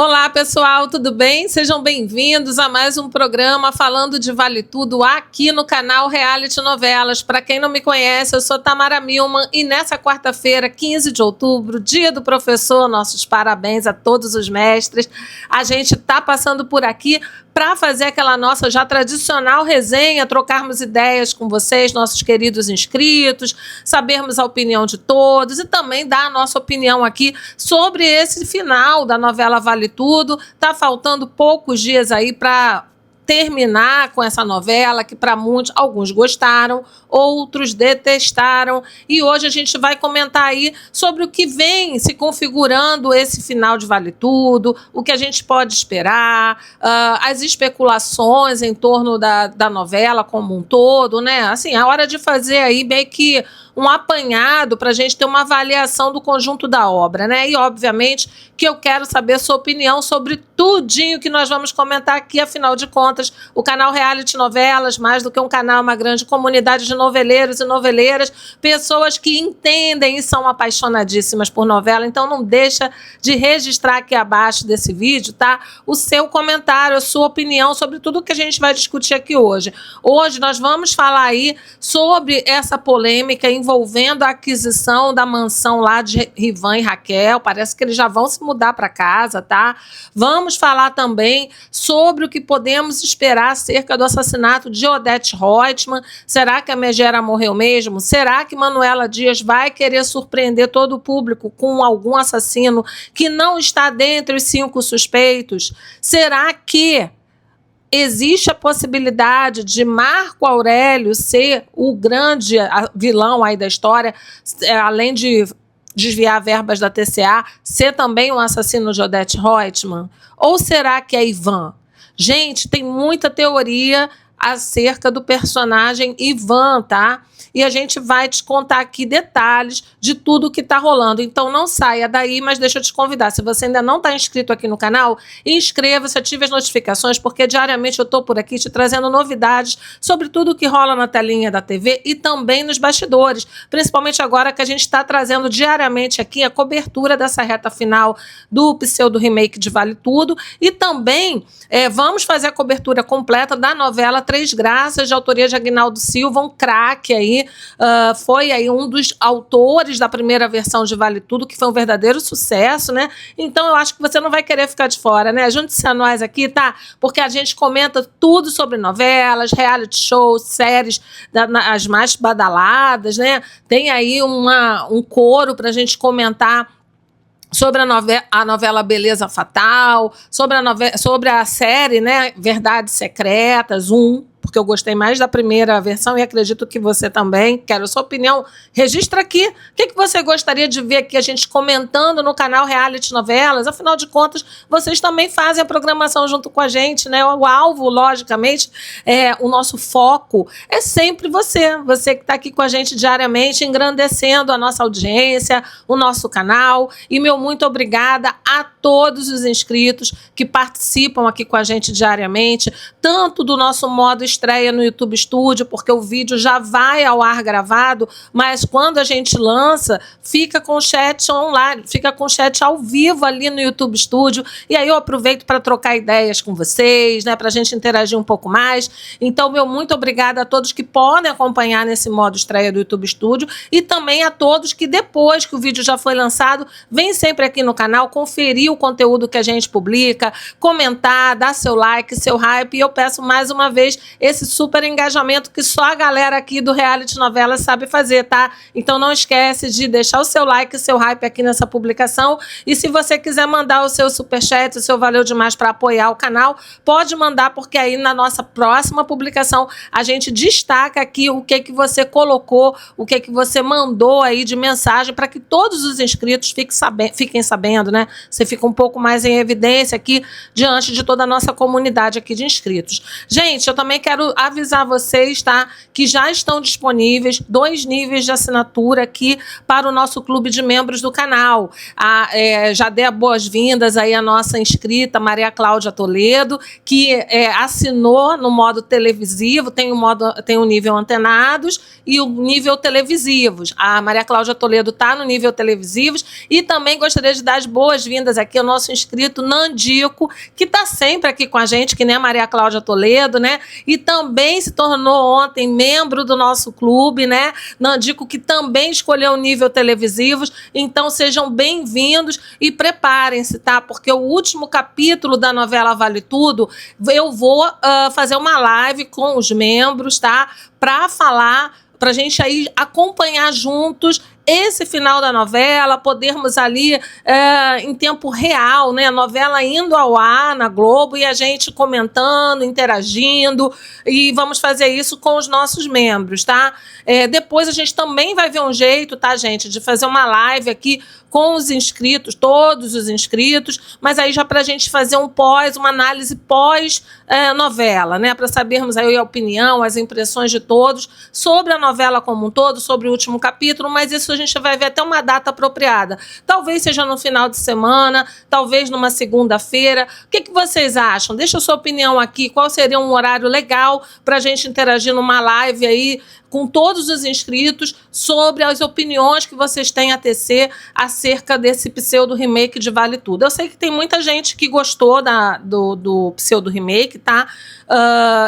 Olá, pessoal, tudo bem? Sejam bem-vindos a mais um programa falando de Vale Tudo aqui no canal Reality Novelas. Para quem não me conhece, eu sou Tamara Milman e nessa quarta-feira, 15 de outubro, dia do professor, nossos parabéns a todos os mestres. A gente está passando por aqui para fazer aquela nossa já tradicional resenha, trocarmos ideias com vocês, nossos queridos inscritos, sabermos a opinião de todos e também dar a nossa opinião aqui sobre esse final da novela Vale Tudo. Tá faltando poucos dias aí para terminar com essa novela que para muitos, alguns gostaram, outros detestaram, e hoje a gente vai comentar aí sobre o que vem se configurando esse final de Vale Tudo, o que a gente pode esperar, as especulações em torno da novela como um todo, né? Assim, a hora de fazer aí meio que um apanhado para a gente ter uma avaliação do conjunto da obra, né? E, obviamente, que eu quero saber sua opinião sobre tudinho que nós vamos comentar aqui, afinal de contas, o canal Reality Novelas, mais do que um canal, uma grande comunidade de noveleiros e noveleiras, pessoas que entendem e são apaixonadíssimas por novela, então não deixa de registrar aqui abaixo desse vídeo, tá? O seu comentário, a sua opinião sobre tudo que a gente vai discutir aqui hoje. Hoje nós vamos falar aí sobre essa polêmica envolvendo a aquisição da mansão lá de Rivan e Raquel. Parece que eles já vão se mudar para casa, tá? Vamos falar também sobre o que podemos esperar acerca do assassinato de Odete Roitman. Será que a Megera morreu mesmo? Será que Manuela Dias vai querer surpreender todo o público com algum assassino que não está dentre os 5 suspeitos? Será que existe a possibilidade de Marco Aurélio ser o grande vilão aí da história, além de desviar verbas da TCA, ser também um assassino de Odete Roitman? Ou será que é Ivan? Gente, tem muita teoria acerca do personagem Ivan, tá? E a gente vai te contar aqui detalhes de tudo que tá rolando. Então não saia daí, mas deixa eu te convidar. Se você ainda não está inscrito aqui no canal, inscreva-se, ative as notificações, porque diariamente eu tô por aqui te trazendo novidades sobre tudo que rola na telinha da TV e também nos bastidores. Principalmente agora que a gente está trazendo diariamente aqui a cobertura dessa reta final do pseudo remake de Vale Tudo. E também vamos fazer a cobertura completa da novela Três Graças, de autoria de Aguinaldo Silva, um craque aí. Foi aí um dos autores da primeira versão de Vale Tudo, que foi um verdadeiro sucesso, né? Então eu acho que você não vai querer ficar de fora, né? Junte-se a nós aqui, tá? Porque a gente comenta tudo sobre novelas, reality shows, séries, as mais badaladas, né? Tem aí um coro pra gente comentar sobre a novela Beleza Fatal, sobre a série, né, Verdades Secretas, porque eu gostei mais da primeira versão e acredito que você também. Quero a sua opinião. Registra aqui. O que você gostaria de ver aqui a gente comentando no canal Reality Novelas? Afinal de contas, vocês também fazem a programação junto com a gente, né? O alvo, logicamente, o nosso foco é sempre você. Você que está aqui com a gente diariamente, engrandecendo a nossa audiência, o nosso canal. E meu muito obrigada a todos os inscritos que participam aqui com a gente diariamente, tanto do nosso modo estreia no YouTube Studio, porque o vídeo já vai ao ar gravado, mas quando a gente lança, fica com o chat online, fica com o chat ao vivo ali no YouTube Studio, e aí eu aproveito para trocar ideias com vocês, né, para a gente interagir um pouco mais. Então, meu muito obrigada a todos que podem acompanhar nesse modo estreia do YouTube Studio, e também a todos que depois que o vídeo já foi lançado, vem sempre aqui no canal conferir o conteúdo que a gente publica, comentar, dar seu like, seu hype, e eu peço mais uma vez esse super engajamento que só a galera aqui do Reality Novelas sabe fazer, tá? Então não esquece de deixar o seu like, seu hype aqui nessa publicação, e se você quiser mandar o seu superchat, o seu valeu demais para apoiar o canal, pode mandar, porque aí na nossa próxima publicação a gente destaca aqui o que você colocou, o que você mandou aí de mensagem, para que todos os inscritos fiquem sabendo, né? Você fica um pouco mais em evidência aqui diante de toda a nossa comunidade aqui de inscritos. Gente, eu também quero quero avisar vocês, tá, que já estão disponíveis 2 níveis de assinatura aqui para o nosso clube de membros do canal. Já dei boas-vindas aí a nossa inscrita Maria Cláudia Toledo, que assinou no modo televisivo, tem o nível antenados e o nível televisivos. A Maria Cláudia Toledo está no nível televisivos, e também gostaria de dar as boas-vindas aqui ao nosso inscrito Nandico, que está sempre aqui com a gente, que nem a Maria Cláudia Toledo, né? E também se tornou ontem membro do nosso clube, né? Nandico, que também escolheu o nível televisivos. Então sejam bem-vindos e preparem-se, tá? Porque o último capítulo da novela Vale Tudo, eu vou fazer uma live com os membros, tá? Para falar, para a gente aí acompanhar juntos esse final da novela, podermos ali em tempo real, né, a novela indo ao ar na Globo e a gente comentando, interagindo, e vamos fazer isso com os nossos membros, tá? Depois a gente também vai ver um jeito, tá, gente, de fazer uma live aqui com os inscritos, todos os inscritos, mas aí já para a gente fazer uma análise pós-novela, né, para sabermos aí a opinião, as impressões de todos sobre a novela como um todo, sobre o último capítulo, mas isso a gente vai ver até uma data apropriada. Talvez seja no final de semana, talvez numa segunda-feira. O que vocês acham? Deixa a sua opinião aqui. Qual seria um horário legal para a gente interagir numa live aí com todos os inscritos sobre as opiniões que vocês têm a tecer acerca desse pseudo-remake de Vale Tudo. Eu sei que tem muita gente que gostou do pseudo-remake, tá?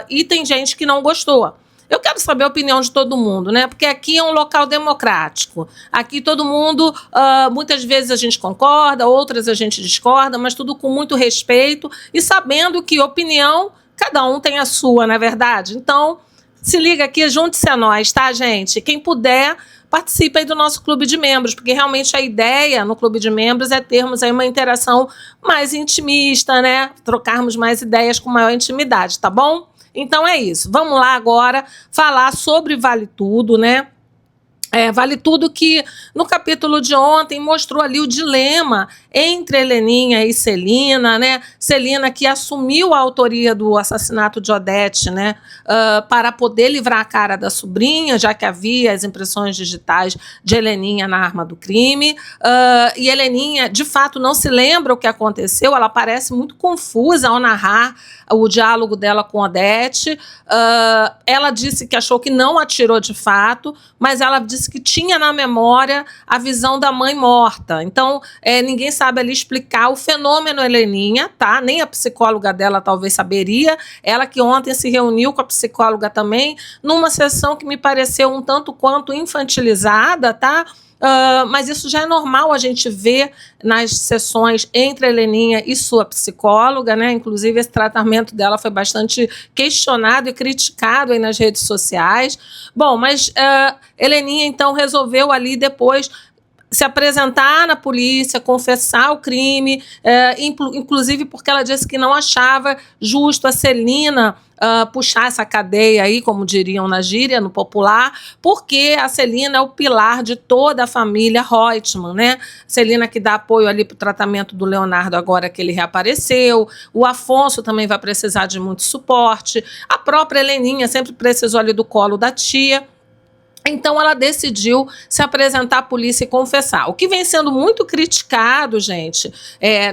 E tem gente que não gostou. Eu quero saber a opinião de todo mundo, né? Porque aqui é um local democrático. Aqui todo mundo, muitas vezes a gente concorda, outras a gente discorda, mas tudo com muito respeito e sabendo que opinião, cada um tem a sua, não é verdade? Então, se liga aqui, junte-se a nós, tá, gente? Quem puder, participe aí do nosso clube de membros, porque realmente a ideia no clube de membros é termos aí uma interação mais intimista, né? Trocarmos mais ideias com maior intimidade, tá bom? Então é isso. Vamos lá agora falar sobre Vale Tudo, né? Vale Tudo que no capítulo de ontem mostrou ali o dilema entre Heleninha e Celina, né? Celina que assumiu a autoria do assassinato de Odete, né? Para poder livrar a cara da sobrinha, já que havia as impressões digitais de Heleninha na arma do crime. E Heleninha, de fato, não se lembra o que aconteceu, ela parece muito confusa ao narrar o diálogo dela com Odete. Ela disse que achou que não atirou de fato, mas ela disse que tinha na memória a visão da mãe morta. Então, ninguém sabe ali explicar o fenômeno Heleninha, tá? Nem a psicóloga dela talvez saberia. Ela que ontem se reuniu com a psicóloga também, numa sessão que me pareceu um tanto quanto infantilizada, tá? Mas isso já é normal a gente ver nas sessões entre a Heleninha e sua psicóloga, né? Inclusive, esse tratamento dela foi bastante questionado e criticado aí nas redes sociais. Bom, mas Heleninha, então, resolveu ali depois se apresentar na polícia, confessar o crime, inclusive porque ela disse que não achava justo a Celina puxar essa cadeia aí, como diriam na gíria, no popular, porque a Celina é o pilar de toda a família Reutemann, né? Celina que dá apoio ali para o tratamento do Leonardo agora que ele reapareceu, o Afonso também vai precisar de muito suporte, a própria Heleninha sempre precisou ali do colo da tia. Então ela decidiu se apresentar à polícia e confessar. O que vem sendo muito criticado, gente,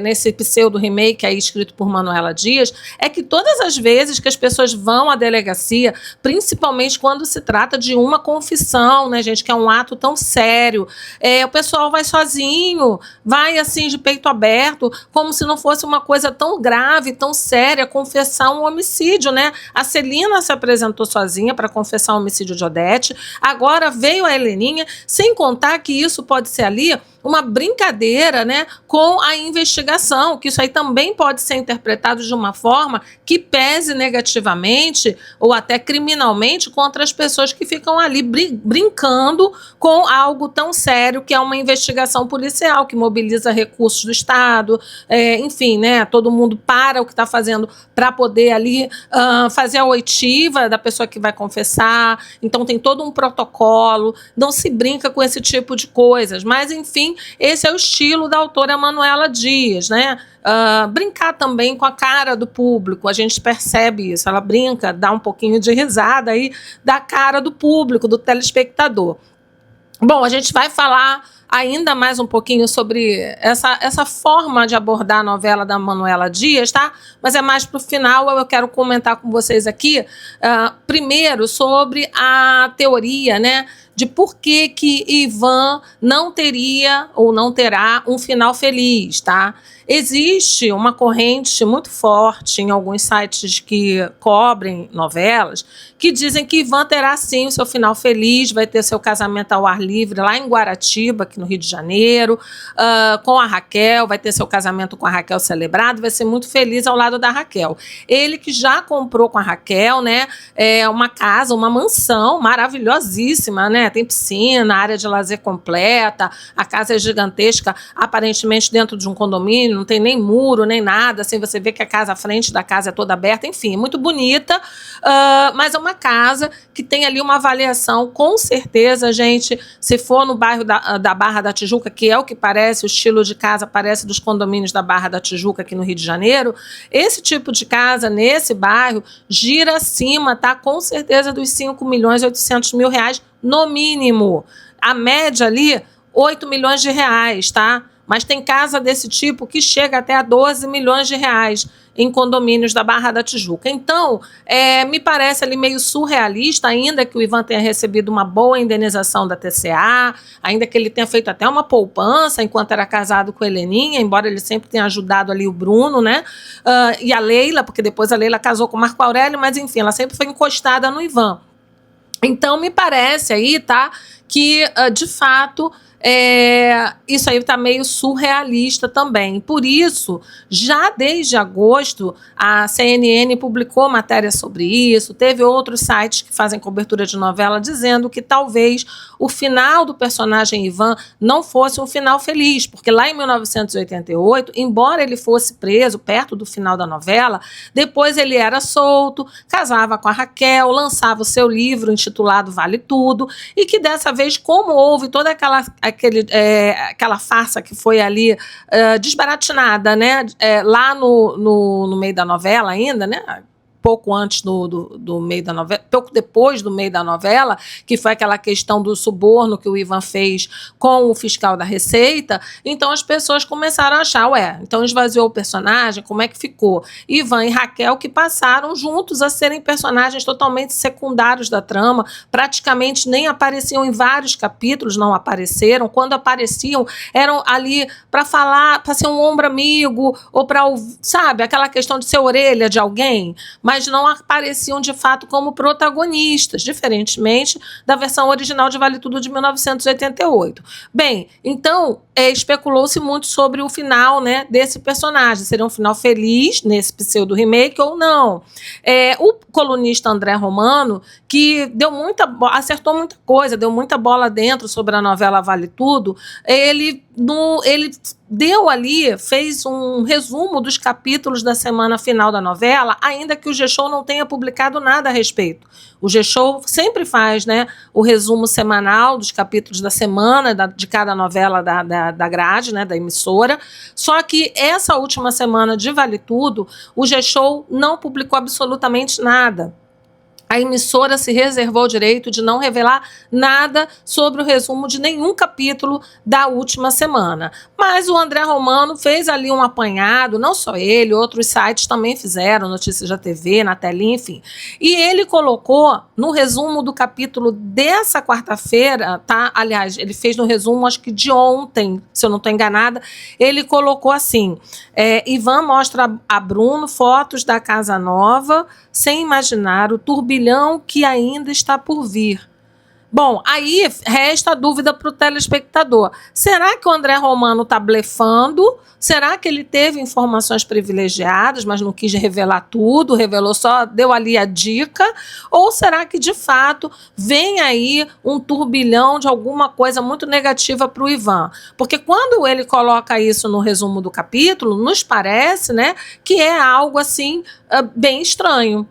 nesse pseudo-remake aí escrito por Manuela Dias, é que todas as vezes que as pessoas vão à delegacia, principalmente quando se trata de uma confissão, né, gente, que é um ato tão sério, o pessoal vai sozinho, vai assim de peito aberto, como se não fosse uma coisa tão grave, tão séria, confessar um homicídio, né? A Celina se apresentou sozinha para confessar o homicídio de Odete. Agora veio a Heleninha, sem contar que isso pode ser ali uma brincadeira, né, com a investigação, que isso aí também pode ser interpretado de uma forma que pese negativamente ou até criminalmente contra as pessoas que ficam ali brincando com algo tão sério que é uma investigação policial, que mobiliza recursos do Estado, enfim, né, todo mundo para o que está fazendo para poder ali fazer a oitiva da pessoa que vai confessar. Então tem todo um protocolo, não se brinca com esse tipo de coisas, mas enfim, enfim, esse é o estilo da autora Manuela Dias, né? Brincar também com a cara do público, a gente percebe isso, ela brinca, dá um pouquinho de risada aí da cara do público, do telespectador. Bom, a gente vai falar ainda mais um pouquinho sobre essa forma de abordar a novela da Manuela Dias, tá? Mas é mais para o final, eu quero comentar com vocês aqui, primeiro, sobre a teoria, né, de por que Ivan não teria ou não terá um final feliz, tá? Existe uma corrente muito forte em alguns sites que cobrem novelas que dizem que Ivan terá sim o seu final feliz, vai ter seu casamento ao ar livre lá em Guaratiba, aqui no Rio de Janeiro, com a Raquel, vai ter seu casamento com a Raquel celebrado, vai ser muito feliz ao lado da Raquel. Ele que já comprou com a Raquel, né, uma casa, uma mansão maravilhosíssima, né, tem piscina, área de lazer completa, a casa é gigantesca, aparentemente dentro de um condomínio, não tem nem muro, nem nada, assim, você vê que a casa, a frente da casa é toda aberta, enfim, é muito bonita, mas é uma casa que tem ali uma avaliação, com certeza, gente, se for no bairro da Barra da Tijuca, que é o que parece, o estilo de casa parece dos condomínios da Barra da Tijuca aqui no Rio de Janeiro, esse tipo de casa, nesse bairro, gira acima, tá, com certeza, dos 5.800.000 reais, no mínimo. A média ali, 8 milhões de reais, tá? Mas tem casa desse tipo que chega até a 12 milhões de reais em condomínios da Barra da Tijuca. Então, me parece ali meio surrealista, ainda que o Ivan tenha recebido uma boa indenização da TCA, ainda que ele tenha feito até uma poupança enquanto era casado com a Heleninha, embora ele sempre tenha ajudado ali o Bruno, né? E a Leila, porque depois a Leila casou com o Marco Aurélio, mas enfim, ela sempre foi encostada no Ivan. Então, me parece aí, tá, que, de fato, isso aí está meio surrealista também. Por isso, já desde agosto, a CNN publicou matéria sobre isso, teve outros sites que fazem cobertura de novela dizendo que talvez o final do personagem Ivan não fosse um final feliz, porque lá em 1988, embora ele fosse preso perto do final da novela, depois ele era solto, casava com a Raquel, lançava o seu livro intitulado Vale Tudo, e que dessa vez, como houve toda aquela farsa que foi ali desbaratinada, né? Lá no meio da novela ainda, né? Pouco antes do meio da novela, pouco depois do meio da novela, que foi aquela questão do suborno que o Ivan fez com o fiscal da Receita, então as pessoas começaram a achar, então esvaziou o personagem, como é que ficou? Ivan e Raquel que passaram juntos a serem personagens totalmente secundários da trama, praticamente nem apareciam em vários capítulos, não apareceram, quando apareciam eram ali para falar, para ser um ombro amigo, ou para, sabe, aquela questão de ser orelha de alguém, mas não apareciam de fato como protagonistas, diferentemente da versão original de Vale Tudo de 1988. Bem, então especulou-se muito sobre o final, né, desse personagem. Seria um final feliz nesse pseudo-remake ou não? O colunista André Romano, que acertou muita coisa, deu muita bola dentro sobre a novela Vale Tudo, ele deu ali, fez um resumo dos capítulos da semana final da novela, ainda que o G-Show não tenha publicado nada a respeito. O G-Show sempre faz, né, o resumo semanal dos capítulos da semana, de cada novela da grade, né, da emissora, só que essa última semana de Vale Tudo, o G-Show não publicou absolutamente nada. A emissora se reservou o direito de não revelar nada sobre o resumo de nenhum capítulo da última semana. Mas o André Romano fez ali um apanhado, não só ele, outros sites também fizeram, Notícias da TV, na telinha, enfim. E ele colocou no resumo do capítulo dessa quarta-feira, tá? Aliás, ele fez no resumo, acho que de ontem, se eu não estou enganada, ele colocou assim, Ivan mostra a Bruno fotos da casa nova, sem imaginar o turbilhão que ainda está por vir. Bom, aí resta a dúvida para o telespectador. Será que o André Romano está blefando? Será que ele teve informações privilegiadas, mas não quis revelar tudo, revelou só, deu ali a dica? Ou será que, de fato, vem aí um turbilhão de alguma coisa muito negativa para o Ivan? Porque quando ele coloca isso no resumo do capítulo, nos parece, né, que é algo assim bem estranho.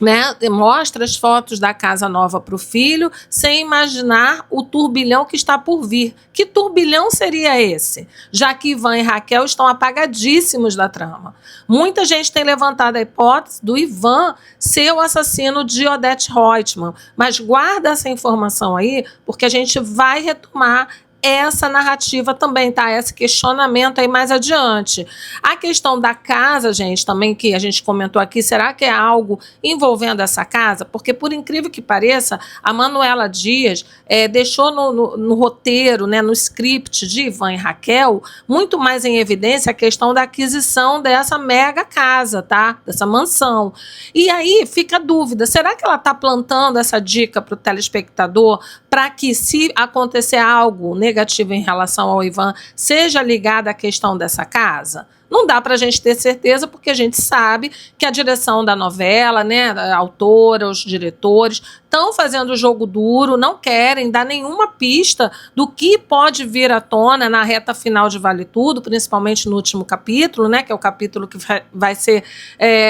né, mostra as fotos da casa nova para o filho, sem imaginar o turbilhão que está por vir. Que turbilhão seria esse? Já que Ivan e Raquel estão apagadíssimos da trama. Muita gente tem levantado a hipótese do Ivan ser o assassino de Odete Roitman, mas guarda essa informação aí, porque a gente vai retomar essa narrativa também, tá? Esse questionamento aí mais adiante. A questão da casa, gente, também que a gente comentou aqui, será que é algo envolvendo essa casa? Porque, por incrível que pareça, a Manuela Dias deixou no roteiro, né, no script de Ivan e Raquel, muito mais em evidência a questão da aquisição dessa mega casa, tá? Dessa mansão. E aí fica a dúvida, será que ela está plantando essa dica para o telespectador para que, se acontecer algo negativo em relação ao Ivan, seja ligada à questão dessa casa? Não dá para a gente ter certeza, porque a gente sabe que a direção da novela, né, a autora, os diretores, estão fazendo o jogo duro, não querem dar nenhuma pista do que pode vir à tona na reta final de Vale Tudo, principalmente no último capítulo, né, que é o capítulo que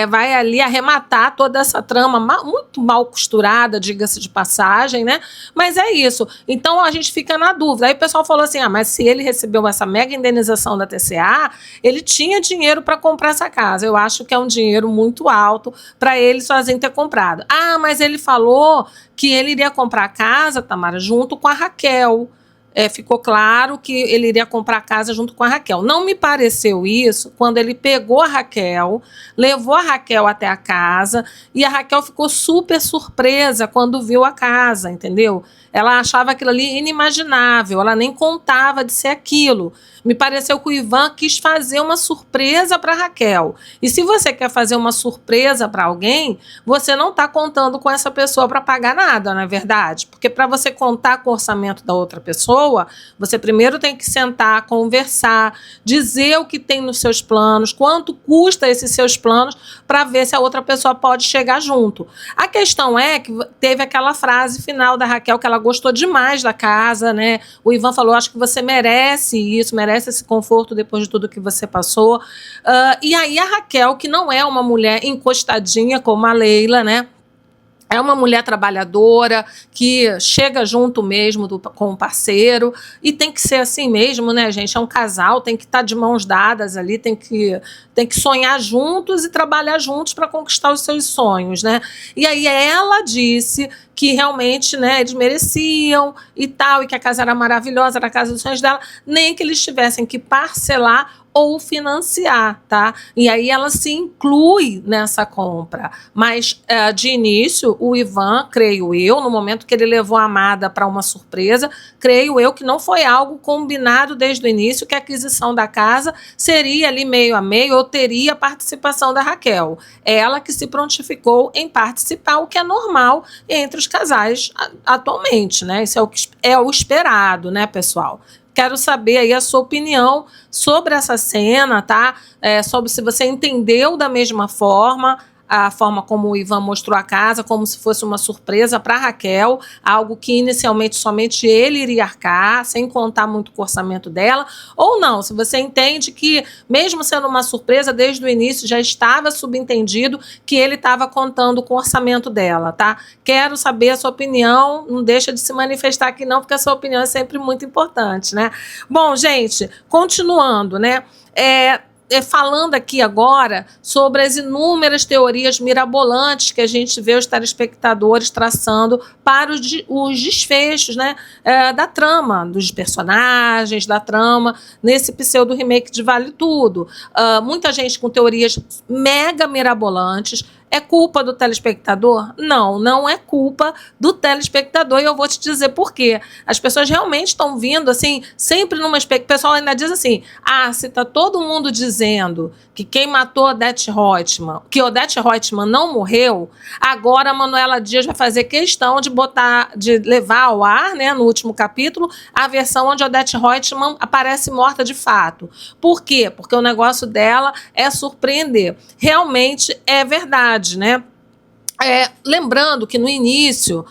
vai ali arrematar toda essa trama muito mal costurada, diga-se de passagem, né? Mas é isso. Então a gente fica na dúvida. Aí o pessoal falou assim: mas se ele recebeu essa mega indenização da TCA, ele tinha dinheiro para comprar essa casa. Eu acho que é um dinheiro muito alto para ele sozinho ter comprado. Mas ele falou que ele iria comprar a casa, Tamara, junto com a Raquel. Ficou claro que ele iria comprar a casa junto com a Raquel. Não me pareceu isso quando ele pegou a Raquel, levou a Raquel até a casa, e a Raquel ficou super surpresa quando viu a casa, entendeu? Ela achava aquilo ali inimaginável, ela nem contava de ser aquilo. Me pareceu que o Ivan quis fazer uma surpresa para Raquel. E se você quer fazer uma surpresa para alguém, você não está contando com essa pessoa para pagar nada, não é verdade? Porque para você contar com o orçamento da outra pessoa, você primeiro tem que sentar, conversar, dizer o que tem nos seus planos, quanto custa esses seus planos, para ver se a outra pessoa pode chegar junto. A questão é que teve aquela frase final da Raquel, que ela gostou demais da casa, né? O Ivan falou: acho que você merece isso, merece esse conforto depois de tudo que você passou. E aí a Raquel, que não é uma mulher encostadinha como a Leila, né? É uma mulher trabalhadora, que chega junto mesmo com o parceiro, e tem que ser assim mesmo, né, gente? É um casal, tem que estar de mãos dadas ali, tem que sonhar juntos e trabalhar juntos para conquistar os seus sonhos, né? E aí ela disse que realmente, né, eles mereciam e tal, e que a casa era maravilhosa, era a casa dos sonhos dela, nem que eles tivessem que parcelar ou financiar, tá? E aí ela se inclui nessa compra. Mas, de início, o Ivan, creio eu, no momento que ele levou a Amada para uma surpresa, creio eu que não foi algo combinado desde o início, que a aquisição da casa seria ali meio a meio, ou teria a participação da Raquel. Ela que se prontificou em participar, o que é normal entre os casais atualmente, né? Isso é o esperado, né, pessoal? Quero saber aí a sua opinião sobre essa cena, tá? Sobre se você entendeu da mesma forma, a forma como o Ivan mostrou a casa, como se fosse uma surpresa para Raquel, algo que inicialmente somente ele iria arcar, sem contar muito com o orçamento dela, ou não, se você entende que, mesmo sendo uma surpresa, desde o início já estava subentendido que ele estava contando com o orçamento dela, tá? Quero saber a sua opinião, não deixa de se manifestar aqui não, porque a sua opinião é sempre muito importante, né? Bom, gente, continuando, né? Falando aqui agora sobre as inúmeras teorias mirabolantes que a gente vê os telespectadores traçando para os desfechos, né, da trama, dos personagens, da trama, nesse pseudo-remake de Vale Tudo. Muita gente com teorias mega mirabolantes. É culpa do telespectador? Não, não é culpa do telespectador, e eu vou te dizer por quê. As pessoas realmente estão vindo, assim, sempre numa expectativa. O pessoal ainda diz assim: se tá todo mundo dizendo que quem matou Odete Roitman, que Odete Roitman não morreu, agora a Manuela Dias vai fazer questão de levar ao ar, né, no último capítulo, a versão onde Odete Roitman aparece morta de fato. Por quê? Porque o negócio dela é surpreender. Realmente é verdade, né? Lembrando que no início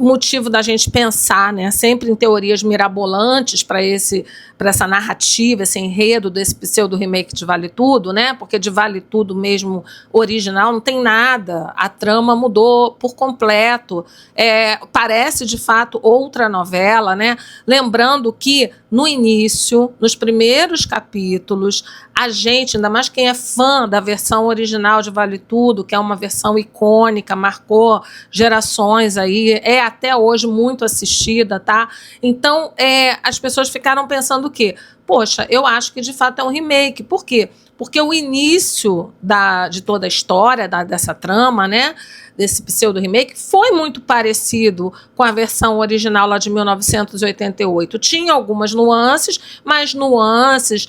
motivo da gente pensar, né, sempre em teorias mirabolantes para essa narrativa, esse enredo desse pseudo remake de Vale Tudo, né? Porque de Vale Tudo mesmo original não tem nada, a trama mudou por completo, parece de fato outra novela, né? Lembrando que no início, nos primeiros capítulos, a gente, ainda mais quem é fã da versão original de Vale Tudo, que é uma versão icônica, marcou gerações aí, é até hoje muito assistida, tá? Então, as pessoas ficaram pensando o quê? Poxa, eu acho que de fato é um remake. Por quê? Porque o início de toda a história dessa trama, né, desse pseudo remake, foi muito parecido com a versão original lá de 1988. Tinha algumas nuances, mas nuances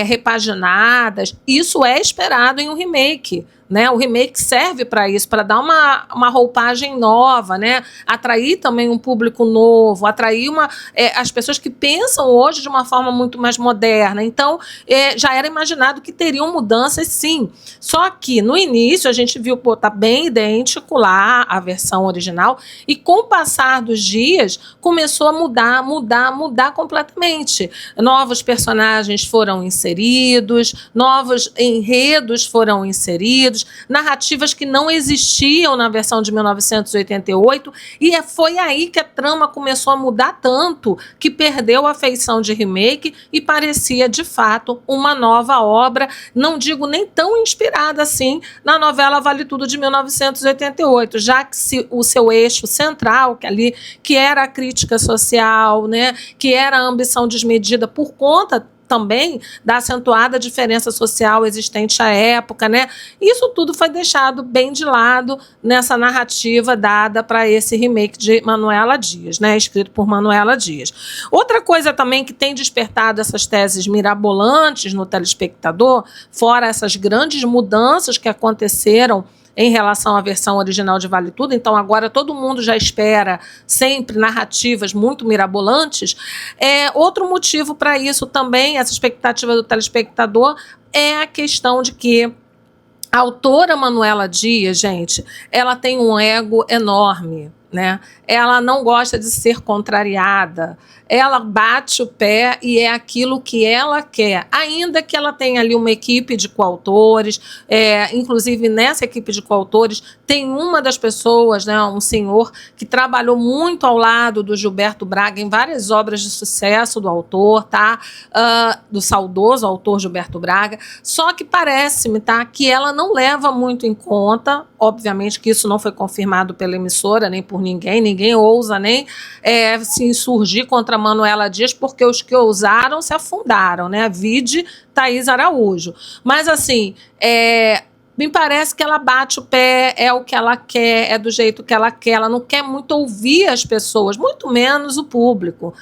repaginadas. Isso é esperado em um remake. Né? O remake serve para isso, para dar uma roupagem nova, né? Atrair também um público novo, atrair as pessoas que pensam hoje de uma forma muito mais moderna. Então, já era imaginado que teriam mudanças, sim. Só que, no início, a gente viu, tá bem idêntico lá a versão original, e com o passar dos dias, começou a mudar completamente. Novos personagens foram inseridos, novos enredos foram inseridos, narrativas que não existiam na versão de 1988, e foi aí que a trama começou a mudar tanto que perdeu a feição de remake e parecia, de fato, uma nova obra, não digo nem tão inspirada assim na novela Vale Tudo de 1988, já que o seu eixo central, que era a crítica social, né, que era a ambição desmedida por conta também da acentuada diferença social existente à época, né? Isso tudo foi deixado bem de lado nessa narrativa dada para esse remake de Manuela Dias, né? Escrito por Manuela Dias. Outra coisa também que tem despertado essas teses mirabolantes no telespectador, fora essas grandes mudanças que aconteceram em relação à versão original de Vale Tudo, então agora todo mundo já espera sempre narrativas muito mirabolantes. Outro motivo para isso também, essa expectativa do telespectador, é a questão de que a autora Manuela Dias, gente, ela tem um ego enorme, né? Ela não gosta de ser contrariada, ela bate o pé e é aquilo que ela quer, ainda que ela tenha ali uma equipe de coautores, inclusive nessa equipe de coautores tem uma das pessoas, né, um senhor que trabalhou muito ao lado do Gilberto Braga em várias obras de sucesso do autor, tá? Do saudoso autor Gilberto Braga, só que parece-me, tá, que ela não leva muito em conta, obviamente que isso não foi confirmado pela emissora, nem por ninguém ousa nem se insurgir contra a Manuela Dias, porque os que ousaram se afundaram, né? Vide Thaís Araújo. Mas, assim, me parece que ela bate o pé, é o que ela quer, é do jeito que ela quer, ela não quer muito ouvir as pessoas, muito menos o público.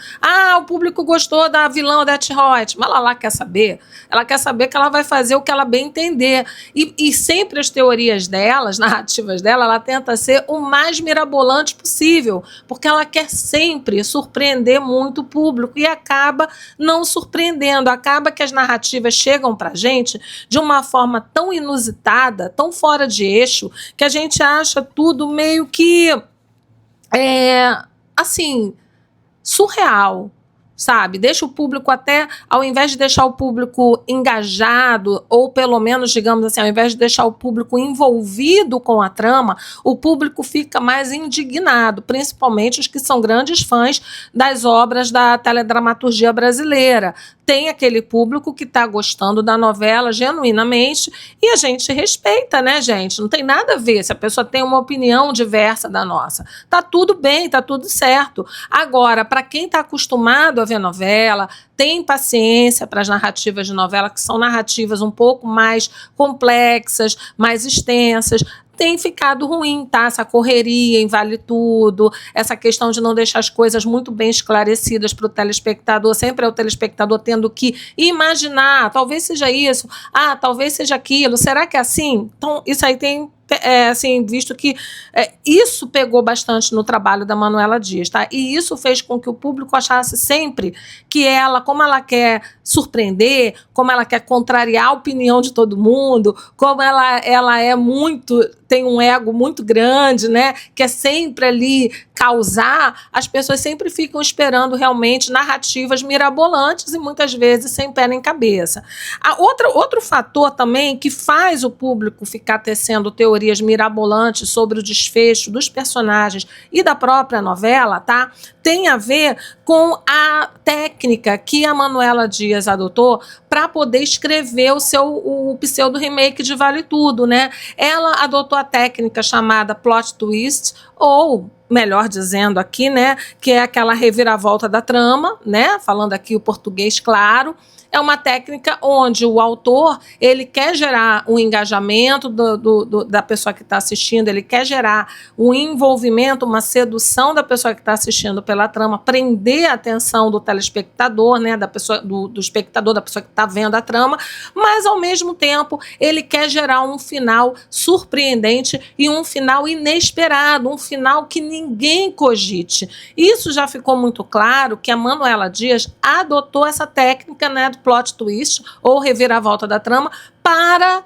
O público gostou da vilã Odete Roitman, mas ela lá quer saber. Ela quer saber que ela vai fazer o que ela bem entender. E sempre as teorias dela, as narrativas dela, ela tenta ser o mais mirabolante possível, porque ela quer sempre surpreender muito o público e acaba não surpreendendo, acaba que as narrativas chegam pra gente de uma forma tão inusitada, tão fora de eixo, que a gente acha tudo meio que assim, surreal, sabe? Deixa o público até, ao invés de deixar o público engajado, ou pelo menos, digamos assim, ao invés de deixar o público envolvido com a trama, o público fica mais indignado, principalmente os que são grandes fãs das obras da teledramaturgia brasileira. Tem aquele público que está gostando da novela genuinamente e a gente respeita, né, gente? Não tem nada a ver se a pessoa tem uma opinião diversa da nossa. Tá tudo bem, tá tudo certo. Agora, para quem está acostumado a ver novela, tem paciência para as narrativas de novela, que são narrativas um pouco mais complexas, mais extensas, tem ficado ruim, tá? Essa correria em Vale Tudo, essa questão de não deixar as coisas muito bem esclarecidas para o telespectador, sempre é o telespectador tendo que imaginar, talvez seja isso, talvez seja aquilo, será que é assim? Então, isso aí tem assim, visto que isso pegou bastante no trabalho da Manuela Dias, tá? E isso fez com que o público achasse sempre que ela, como ela quer surpreender, como ela quer contrariar a opinião de todo mundo, como ela é muito, tem um ego muito grande, né? Quer sempre ali causar, as pessoas sempre ficam esperando realmente narrativas mirabolantes e muitas vezes sem pé nem cabeça. Outro fator também que faz o público ficar tecendo teorias mirabolantes sobre o desfecho dos personagens e da própria novela, tá? Tem a ver com a técnica que a Manuela Dias adotou para poder escrever o pseudo-remake de Vale Tudo, né? Ela adotou a técnica chamada plot twist, ou melhor dizendo aqui, né, que é aquela reviravolta da trama, né, falando aqui o português claro. É uma técnica onde o autor, ele quer gerar um engajamento da pessoa que está assistindo, ele quer gerar um envolvimento, uma sedução da pessoa que está assistindo pela trama, prender a atenção do telespectador, né, do espectador, da pessoa que está vendo a trama, mas ao mesmo tempo ele quer gerar um final surpreendente e um final inesperado, um final que ninguém cogite. Isso já ficou muito claro que a Manuela Dias adotou essa técnica, né, plot twist ou reviravolta da trama para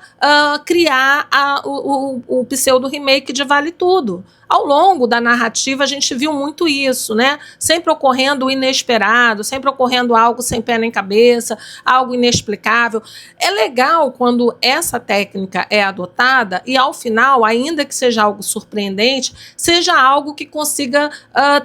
criar o pseudo-remake de Vale Tudo. Ao longo da narrativa, a gente viu muito isso, né? Sempre ocorrendo o inesperado, sempre ocorrendo algo sem pé nem cabeça, algo inexplicável. É legal quando essa técnica é adotada e, ao final, ainda que seja algo surpreendente, seja algo que consiga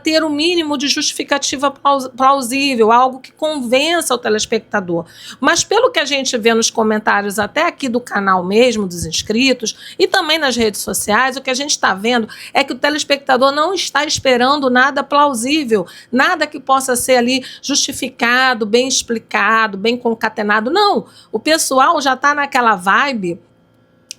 ter o mínimo de justificativa plausível, algo que convença o telespectador. Mas, pelo que a gente vê nos comentários até aqui do canal mesmo, dos inscritos, e também nas redes sociais, o que a gente está vendo é que o telespectador não está esperando nada plausível, nada que possa ser ali justificado, bem explicado, bem concatenado. Não, o pessoal já está naquela vibe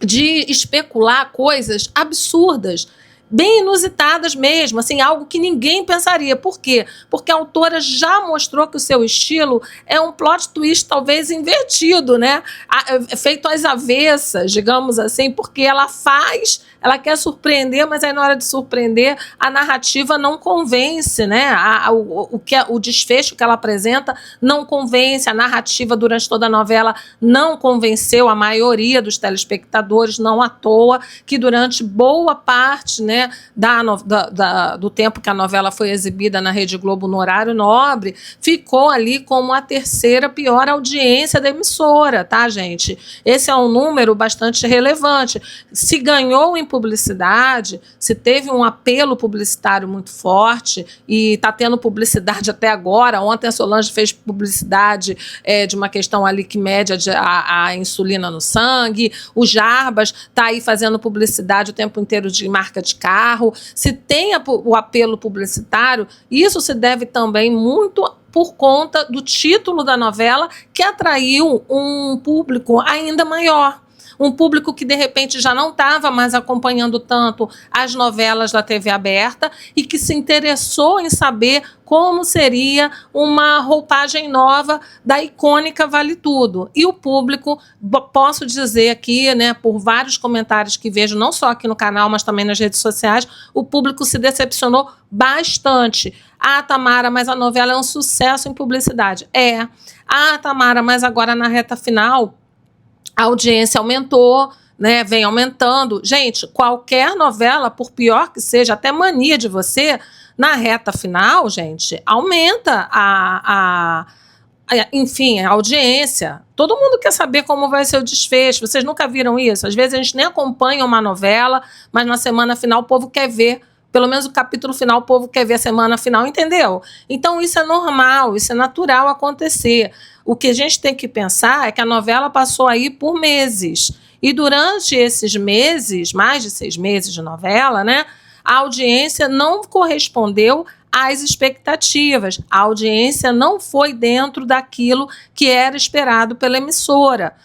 de especular coisas absurdas, bem inusitadas mesmo, assim, algo que ninguém pensaria. Por quê? Porque a autora já mostrou que o seu estilo é um plot twist talvez invertido, né? Feito às avessas, digamos assim, porque ela quer surpreender, mas aí na hora de surpreender a narrativa não convence, né? O desfecho que ela apresenta não convence, a narrativa durante toda a novela não convenceu a maioria dos telespectadores, não à toa que durante boa parte, né, do tempo que a novela foi exibida na Rede Globo no horário nobre, ficou ali como a terceira pior audiência da emissora, tá, gente? Esse é um número bastante relevante. Se ganhou em publicidade, se teve um apelo publicitário muito forte, e está tendo publicidade até agora. Ontem a Solange fez publicidade de uma questão ali que mede a insulina no sangue, o Jarbas está aí fazendo publicidade o tempo inteiro de marca de carro. Se tem o apelo publicitário, isso se deve também muito por conta do título da novela, que atraiu um público ainda maior. Um público que, de repente, já não estava mais acompanhando tanto as novelas da TV aberta e que se interessou em saber como seria uma roupagem nova da icônica Vale Tudo. E o público, posso dizer aqui, né, por vários comentários que vejo, não só aqui no canal, mas também nas redes sociais, o público se decepcionou bastante. Tamara, mas a novela é um sucesso em publicidade. Tamara, mas agora na reta final a audiência aumentou, né, vem aumentando. Gente, qualquer novela, por pior que seja, até Mania de Você, na reta final, gente, aumenta enfim, a audiência. Todo mundo quer saber como vai ser o desfecho. Vocês nunca viram isso? Às vezes a gente nem acompanha uma novela, mas na semana final o povo quer ver. Pelo menos o capítulo final, o povo quer ver a semana final, entendeu? Então isso é normal, isso é natural acontecer. O que a gente tem que pensar é que a novela passou aí por meses. E durante esses meses, mais de 6 meses de novela, né, a audiência não correspondeu às expectativas. A audiência não foi dentro daquilo que era esperado pela emissora.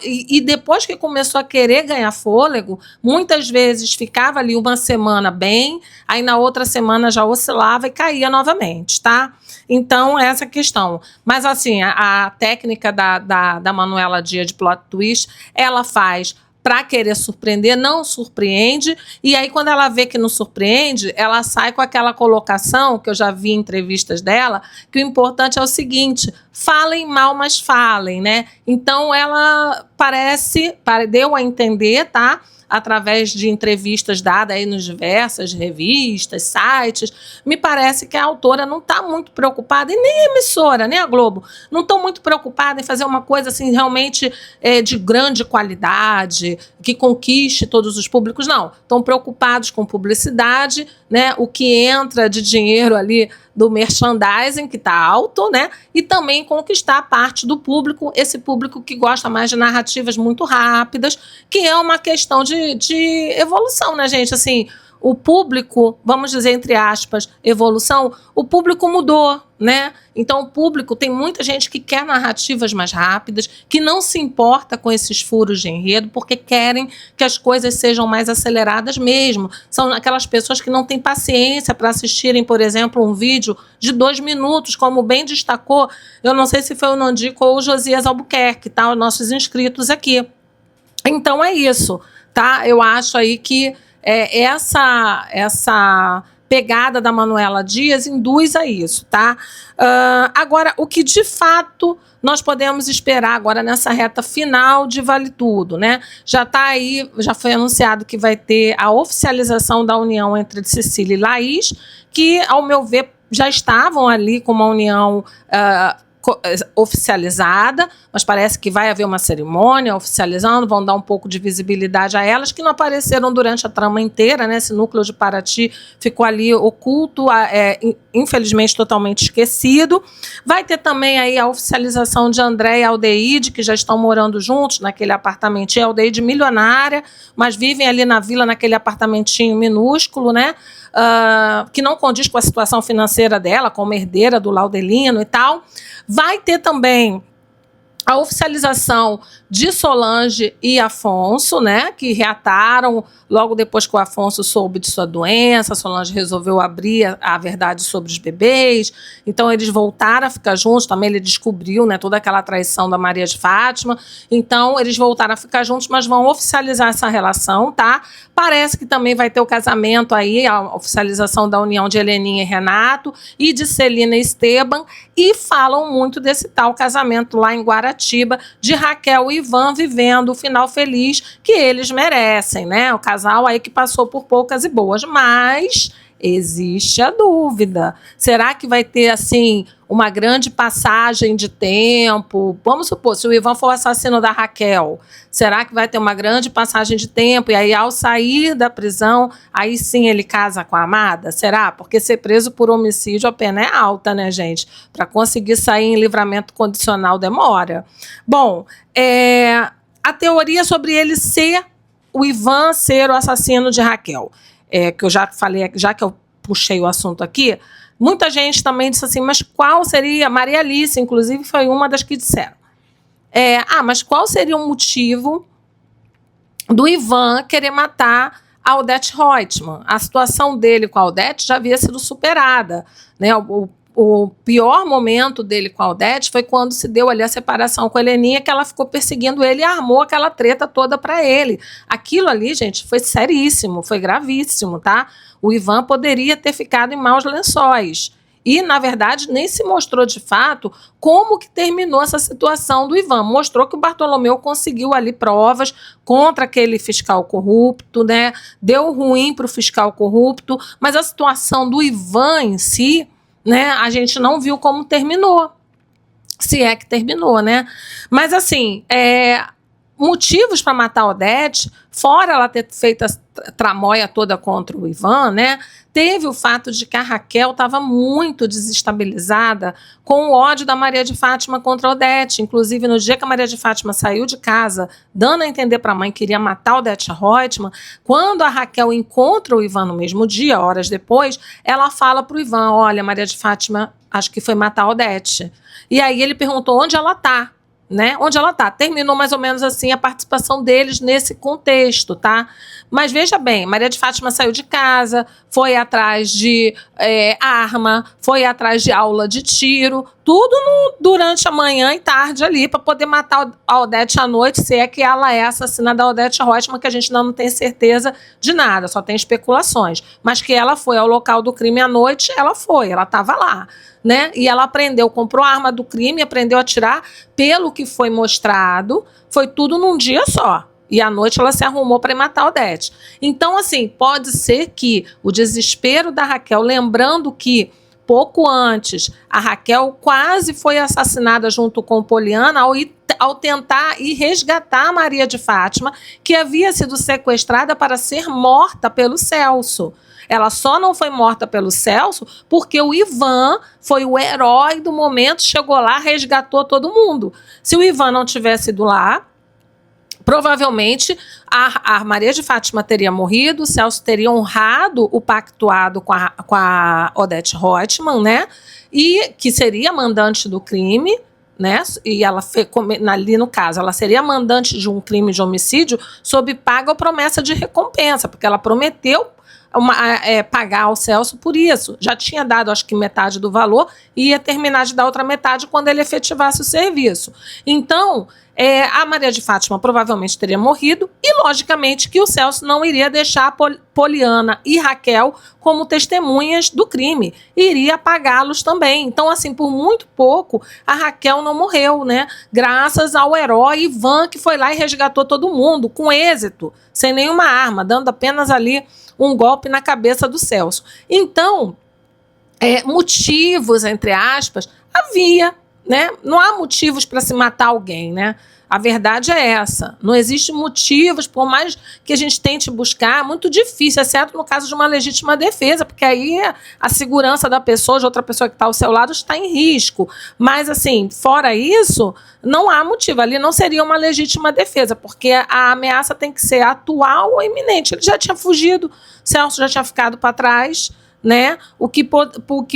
E depois que começou a querer ganhar fôlego, muitas vezes ficava ali uma semana bem, aí na outra semana já oscilava e caía novamente, tá? Então, essa questão. Mas, assim, a técnica da Manuela Dias de plot twist, ela faz para querer surpreender, não surpreende, e aí quando ela vê que não surpreende, ela sai com aquela colocação, que eu já vi em entrevistas dela, que o importante é o seguinte: falem mal, mas falem, né? Então ela deu a entender, tá? Através de entrevistas dadas aí nos diversas revistas, sites, me parece que a autora não está muito preocupada, e nem a emissora, nem a Globo, não estão muito preocupada em fazer uma coisa assim realmente de grande qualidade, que conquiste todos os públicos, não. Estão preocupados com publicidade, né? O que entra de dinheiro ali do merchandising, que está alto, né? E também conquistar parte do público, esse público que gosta mais de narrativas muito rápidas, que é uma questão de evolução, né, gente? Assim, o público, vamos dizer entre aspas, evolução, o público mudou, né? Então o público, tem muita gente que quer narrativas mais rápidas, que não se importa com esses furos de enredo, porque querem que as coisas sejam mais aceleradas mesmo. São aquelas pessoas que não têm paciência para assistirem, por exemplo, um vídeo de 2 minutos, como bem destacou, eu não sei se foi o Nandico ou o Josias Albuquerque, tá? Os nossos inscritos aqui. Então é isso, tá? Eu acho aí que essa pegada da Manuela Dias induz a isso, tá? Agora, o que de fato nós podemos esperar agora nessa reta final de Vale Tudo, né? Já está aí, já foi anunciado que vai ter a oficialização da união entre Cecília e Laís, que, ao meu ver, já estavam ali com uma união oficializada, mas parece que vai haver uma cerimônia oficializando, vão dar um pouco de visibilidade a elas, que não apareceram durante a trama inteira, né? Esse núcleo de Paraty ficou ali oculto, infelizmente totalmente esquecido. Vai ter também aí a oficialização de André e Aldeide, que já estão morando juntos naquele apartamentinho, Aldeide milionária, mas vivem ali na vila, naquele apartamentinho minúsculo, né? Que não condiz com a situação financeira dela, como herdeira do Laudelino e tal. Vai ter também a oficialização de Solange e Afonso, né, que reataram logo depois que o Afonso soube de sua doença. Solange resolveu abrir a verdade sobre os bebês, então eles voltaram a ficar juntos. Também ele descobriu, né, toda aquela traição da Maria de Fátima, então eles voltaram a ficar juntos, mas vão oficializar essa relação, tá? Parece que também vai ter o casamento aí, a oficialização da união de Heleninha e Renato e de Celina e Esteban, e falam muito desse tal casamento lá em Guaratiba, de Raquel e Ivan vivendo o final feliz que eles merecem, né? O casal aí que passou por poucas e boas, mas existe a dúvida. Será que vai ter, assim, uma grande passagem de tempo? Vamos supor, se o Ivan for o assassino da Raquel, será que vai ter uma grande passagem de tempo? E aí, ao sair da prisão, aí sim ele casa com a amada? Será? Porque ser preso por homicídio, a pena é alta, né, gente? Para conseguir sair em livramento condicional demora. Bom, a teoria sobre ele ser, o Ivan ser o assassino de Raquel, que eu já falei, já que eu puxei o assunto aqui, muita gente também disse assim, mas qual seria, Maria Alice, inclusive, foi uma das que disseram, mas qual seria o motivo do Ivan querer matar a Odete Roitman? A situação dele com a Odete já havia sido superada, né? O pior momento dele com a Odete foi quando se deu ali a separação com a Heleninha, que ela ficou perseguindo ele e armou aquela treta toda para ele. Aquilo ali, gente, foi seríssimo, foi gravíssimo, tá? O Ivan poderia ter ficado em maus lençóis. E, na verdade, nem se mostrou de fato como que terminou essa situação do Ivan. Mostrou que o Bartolomeu conseguiu ali provas contra aquele fiscal corrupto, né? Deu ruim para o fiscal corrupto, mas a situação do Ivan em si, né, a gente não viu como terminou, se é que terminou, né? Mas assim, motivos para matar a Odete, fora ela ter feito a tramóia toda contra o Ivan, né? Teve o fato de que a Raquel estava muito desestabilizada com o ódio da Maria de Fátima contra a Odete. Inclusive, no dia que a Maria de Fátima saiu de casa, dando a entender para a mãe que iria matar a Odete Roitman, quando a Raquel encontra o Ivan no mesmo dia, horas depois, ela fala para o Ivan, olha, Maria de Fátima, acho que foi matar a Odete. E aí ele perguntou onde ela está. Né? Onde ela está. Terminou mais ou menos assim a participação deles nesse contexto, tá? Mas veja bem, Maria de Fátima saiu de casa, foi atrás de arma, foi atrás de aula de tiro, tudo durante a manhã e tarde ali, para poder matar a Odete à noite, se é que ela é assassina da Odete Roitman, que a gente ainda não tem certeza de nada, só tem especulações. Mas que ela foi ao local do crime à noite, ela estava lá, né? E ela comprou a arma do crime, aprendeu a atirar, pelo que foi mostrado, foi tudo num dia só. E à noite ela se arrumou para matar a Odete. Então, assim, pode ser que o desespero da Raquel, lembrando que pouco antes, a Raquel quase foi assassinada junto com Poliana ao tentar ir resgatar a Maria de Fátima, que havia sido sequestrada para ser morta pelo Celso. Ela só não foi morta pelo Celso porque o Ivan foi o herói do momento, chegou lá, resgatou todo mundo. Se o Ivan não tivesse ido lá, provavelmente a Maria de Fátima teria morrido, o Celso teria honrado o pactuado com a Odete Roitman, né? E que seria mandante do crime, né? E ela ali no caso, ela seria mandante de um crime de homicídio sob paga ou promessa de recompensa, porque ela prometeu pagar ao Celso por isso. Já tinha dado, acho que metade do valor e ia terminar de dar outra metade quando ele efetivasse o serviço. Então, a Maria de Fátima provavelmente teria morrido e, logicamente, que o Celso não iria deixar Poliana e Raquel como testemunhas do crime. Iria apagá-los também. Então, assim, por muito pouco, a Raquel não morreu, né? Graças ao herói Ivan, que foi lá e resgatou todo mundo, com êxito, sem nenhuma arma, dando apenas ali um golpe na cabeça do Celso. Então, motivos, entre aspas, havia, né? Não há motivos para se matar alguém, né? A verdade é essa. Não existe motivos, por mais que a gente tente buscar, é muito difícil, exceto no caso de uma legítima defesa, porque aí a segurança da pessoa, de outra pessoa que está ao seu lado, está em risco. Mas, assim, fora isso, não há motivo. Ali não seria uma legítima defesa, porque a ameaça tem que ser atual ou iminente. Ele já tinha fugido, Celso já tinha ficado para trás, né? O que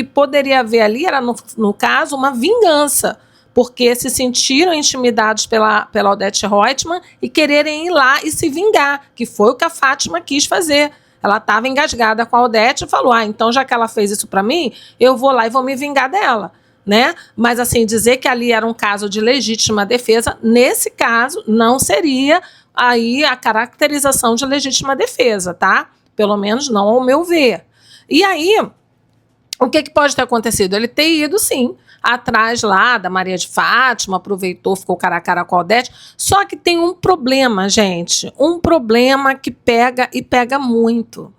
poderia haver ali era, no caso, uma vingança, porque se sentiram intimidados pela Odete Roitman e quererem ir lá e se vingar, que foi o que a Fátima quis fazer. Ela estava engasgada com a Odete e falou, então já que ela fez isso para mim, eu vou lá e vou me vingar dela, né? Mas, assim, dizer que ali era um caso de legítima defesa, nesse caso, não seria aí a caracterização de legítima defesa, tá? Pelo menos não ao meu ver. E aí, o que pode ter acontecido? Ele ter ido, sim, atrás lá da Maria de Fátima, aproveitou, ficou cara a cara com a Odete. Só que tem um problema, gente. Um problema que pega e pega muito.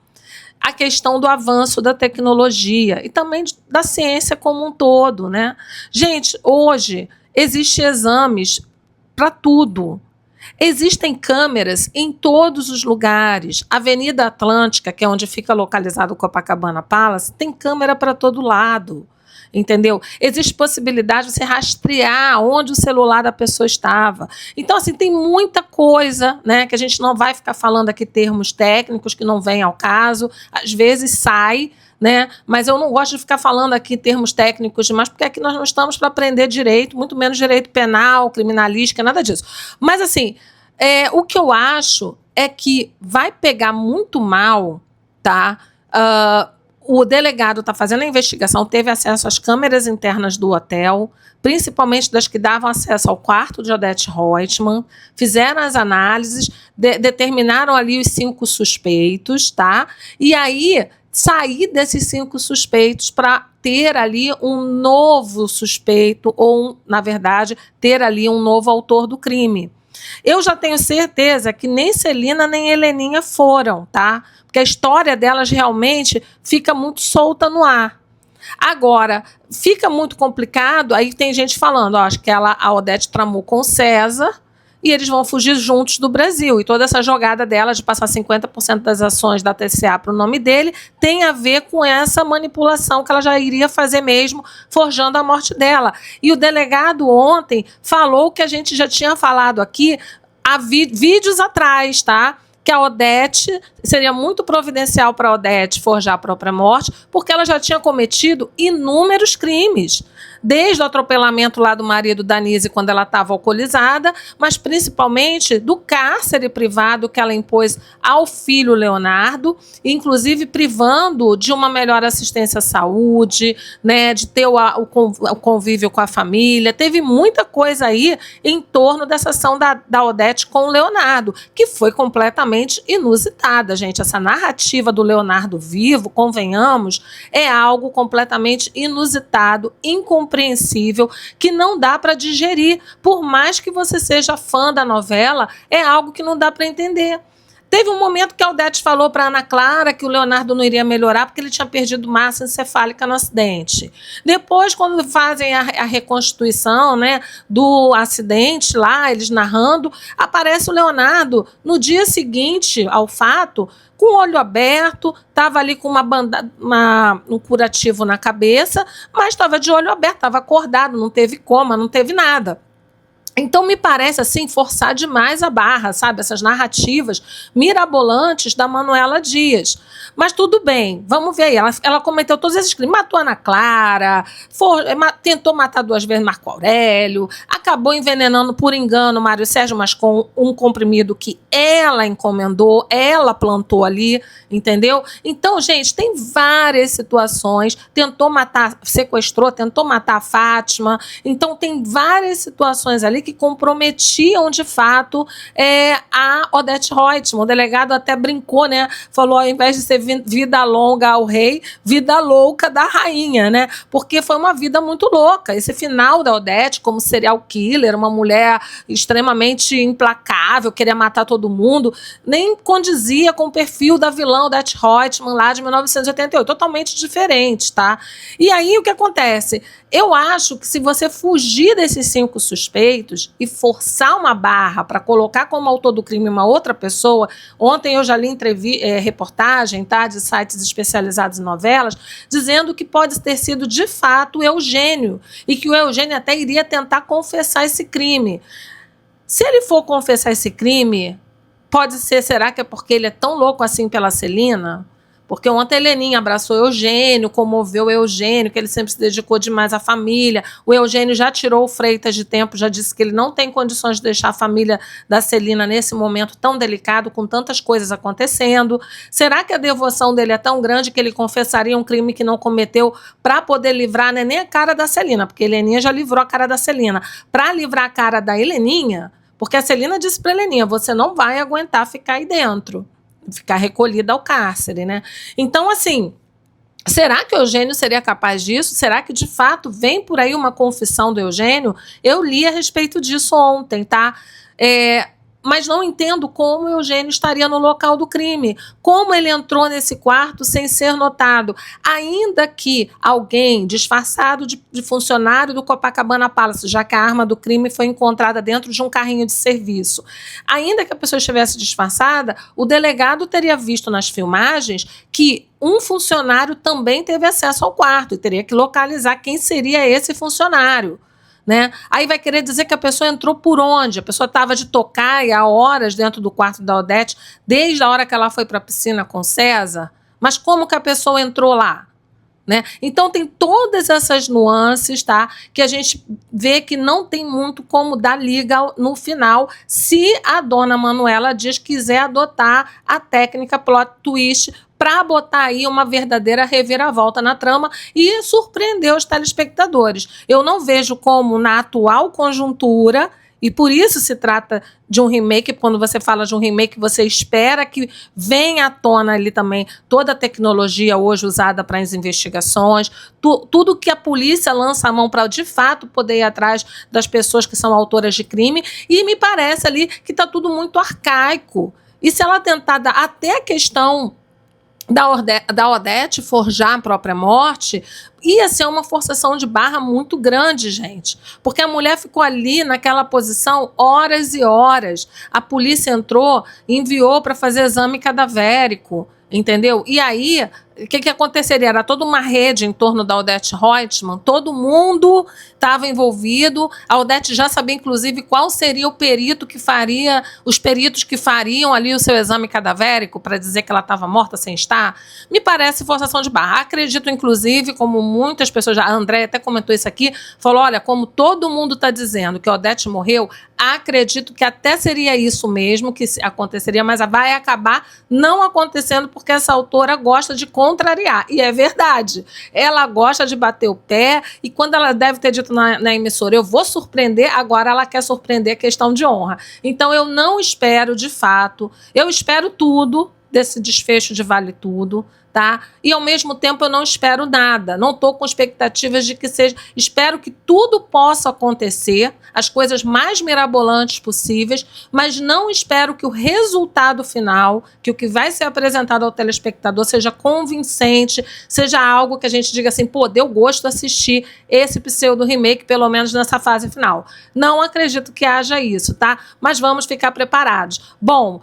A questão do avanço da tecnologia e também da ciência como um todo, né? Gente, hoje existem exames para tudo. Existem câmeras em todos os lugares. Avenida Atlântica, que é onde fica localizado o Copacabana Palace, tem câmera para todo lado, entendeu? Existe possibilidade de você rastrear onde o celular da pessoa estava. Então, assim, tem muita coisa, né, que a gente não vai ficar falando aqui termos técnicos que não vêm ao caso. Às vezes sai, né? Mas eu não gosto de ficar falando aqui termos técnicos demais, porque aqui nós não estamos para aprender direito, muito menos direito penal, criminalística, nada disso. Mas, assim, o que eu acho é que vai pegar muito mal, tá? O delegado está fazendo a investigação, teve acesso às câmeras internas do hotel, principalmente das que davam acesso ao quarto de Odete Roitman, fizeram as análises, determinaram ali os 5 suspeitos, tá? E aí sair desses 5 suspeitos para ter ali um novo suspeito ou, na verdade, ter ali um novo autor do crime. Eu já tenho certeza que nem Celina nem Heleninha foram, tá? Porque a história delas realmente fica muito solta no ar. Agora, fica muito complicado, aí tem gente falando, acho que a Odete tramou com o César, e eles vão fugir juntos do Brasil. E toda essa jogada dela de passar 50% das ações da TCA para o nome dele tem a ver com essa manipulação que ela já iria fazer mesmo, forjando a morte dela. E o delegado ontem falou que a gente já tinha falado aqui há vídeos atrás, tá? Que a Odete seria muito providencial para a Odete forjar a própria morte, porque ela já tinha cometido inúmeros crimes. desde o atropelamento lá do marido da Nise quando ela estava alcoolizada, mas principalmente do cárcere privado que ela impôs ao filho Leonardo, inclusive privando de uma melhor assistência à saúde, né, de ter o convívio com a família. Teve muita coisa aí em torno dessa ação da Odete com o Leonardo, que foi completamente inusitada, gente. Essa narrativa do Leonardo vivo, convenhamos, é algo completamente inusitado, incompreensível, que não dá para digerir. Por mais que você seja fã da novela, é algo que não dá para entender. Teve um momento que a Odete falou para Ana Clara que o Leonardo não iria melhorar porque ele tinha perdido massa encefálica no acidente. Depois, quando fazem a reconstituição, né, do acidente lá, eles narrando, aparece o Leonardo no dia seguinte ao fato, com o olho aberto, estava ali com um curativo na cabeça, mas estava de olho aberto, estava acordado, não teve coma, não teve nada. Então, me parece, assim, forçar demais a barra, sabe? Essas narrativas mirabolantes da Manuela Dias. Mas tudo bem, vamos ver aí. Ela cometeu todos esses crimes. Matou a Ana Clara, tentou matar 2 vezes Marco Aurélio, acabou envenenando por engano Mário Sérgio, mas com um comprimido que ela encomendou, ela plantou ali, entendeu? Então, gente, tem várias situações. Tentou matar, sequestrou, tentou matar a Fátima. Então, tem várias situações ali que comprometiam, de fato, a Odete Roitman. O delegado até brincou, né? Falou, ao invés de ser vida longa ao rei, vida louca da rainha, né? Porque foi uma vida muito louca. Esse final da Odete, como serial killer, uma mulher extremamente implacável, queria matar todo mundo, nem condizia com o perfil da vilã Odete Roitman lá de 1988. Totalmente diferente, tá? E aí, o que acontece? Eu acho que se você fugir desses 5 suspeitos e forçar uma barra para colocar como autor do crime uma outra pessoa, ontem eu já li reportagem, tá, de sites especializados em novelas, dizendo que pode ter sido de fato o Eugênio, e que o Eugênio até iria tentar confessar esse crime. Se ele for confessar esse crime, pode ser, será que é porque ele é tão louco assim pela Celina? Porque ontem a Heleninha abraçou o Eugênio, comoveu o Eugênio, que ele sempre se dedicou demais à família. O Eugênio já tirou o Freitas de tempo, já disse que ele não tem condições de deixar a família da Celina nesse momento tão delicado, com tantas coisas acontecendo. Será que a devoção dele é tão grande que ele confessaria um crime que não cometeu para poder livrar, né, nem a cara da Celina? Porque a Heleninha já livrou a cara da Celina. Para livrar a cara da Heleninha, porque a Celina disse para a Heleninha, você não vai aguentar ficar aí dentro, ficar recolhida ao cárcere, né? Então, assim, será que o Eugênio seria capaz disso? Será que, de fato, vem por aí uma confissão do Eugênio? Eu li a respeito disso ontem, tá? Mas não entendo como o Eugênio estaria no local do crime. Como ele entrou nesse quarto sem ser notado. Ainda que alguém disfarçado de funcionário do Copacabana Palace, já que a arma do crime foi encontrada dentro de um carrinho de serviço. Ainda que a pessoa estivesse disfarçada, o delegado teria visto nas filmagens que um funcionário também teve acesso ao quarto e teria que localizar quem seria esse funcionário. Né? Aí vai querer dizer que a pessoa entrou por onde? A pessoa estava de tocaia há horas dentro do quarto da Odete, desde a hora que ela foi para a piscina com César. Mas como que a pessoa entrou lá? Né? Então tem todas essas nuances, tá? Que a gente vê que não tem muito como dar liga no final, se a dona Manuela Dias quiser adotar a técnica plot twist para botar aí uma verdadeira reviravolta na trama e surpreender os telespectadores. Eu não vejo como, na atual conjuntura, e por isso se trata de um remake, quando você fala de um remake, você espera que venha à tona ali também toda a tecnologia hoje usada para as investigações, tudo que a polícia lança a mão para, de fato, poder ir atrás das pessoas que são autoras de crime, e me parece ali que está tudo muito arcaico. E se ela tentar dar até a questão da Odete forjar a própria morte, ia ser uma forçação de barra muito grande, gente. Porque a mulher ficou ali naquela posição horas e horas. A polícia entrou, enviou para fazer exame cadavérico, entendeu? E aí o que aconteceria? Era toda uma rede em torno da Odete Roitman, todo mundo estava envolvido, a Odete já sabia, inclusive, qual seria o perito que faria, os peritos que fariam ali o seu exame cadavérico para dizer que ela estava morta sem estar. Me parece forçação de barra. Acredito, inclusive, como muitas pessoas, a Andréia até comentou isso aqui, falou, olha, como todo mundo está dizendo que a Odete morreu, acredito que até seria isso mesmo que aconteceria, mas vai acabar não acontecendo porque essa autora gosta de contrariar, e é verdade, ela gosta de bater o pé, e quando ela deve ter dito na emissora, eu vou surpreender, agora ela quer surpreender a questão de honra. Então eu não espero, de fato, eu espero tudo desse desfecho de Vale Tudo, tá? E ao mesmo tempo eu não espero nada, não estou com expectativas de que seja, espero que tudo possa acontecer, as coisas mais mirabolantes possíveis, mas não espero que o resultado final, que o que vai ser apresentado ao telespectador seja convincente, seja algo que a gente diga assim, pô, deu gosto assistir esse pseudo remake, pelo menos nessa fase final. Não acredito que haja isso, tá? Mas vamos ficar preparados. Bom,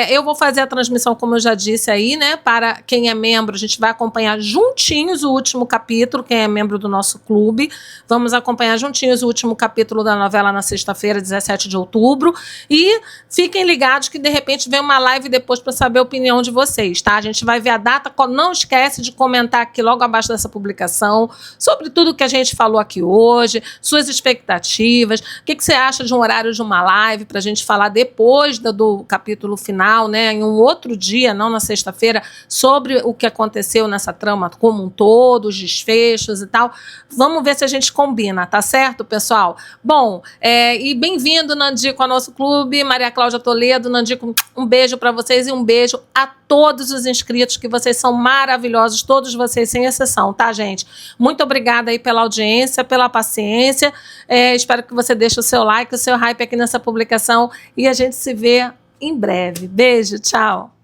eu vou fazer a transmissão, como eu já disse aí, né? Para quem é membro, a gente vai acompanhar juntinhos o último capítulo, quem é membro do nosso clube. Vamos acompanhar juntinhos o último capítulo da novela na sexta-feira, 17 de outubro. E fiquem ligados que, de repente, vem uma live depois para saber a opinião de vocês, tá? A gente vai ver a data. Não esquece de comentar aqui logo abaixo dessa publicação sobre tudo que a gente falou aqui hoje, suas expectativas, o que você acha de um horário de uma live para a gente falar depois do capítulo final, né, em um outro dia, não na sexta-feira, sobre o que aconteceu nessa trama como um todo, os desfechos e tal. Vamos ver se a gente combina, tá certo, pessoal? Bom, e bem-vindo, Nandico, ao nosso clube, Maria Cláudia Toledo. Nandico, um beijo para vocês e um beijo a todos os inscritos, que vocês são maravilhosos, todos vocês, sem exceção, tá, gente? Muito obrigada aí pela audiência, pela paciência. Espero que você deixe o seu like, o seu hype aqui nessa publicação e a gente se vê em breve. Beijo, tchau.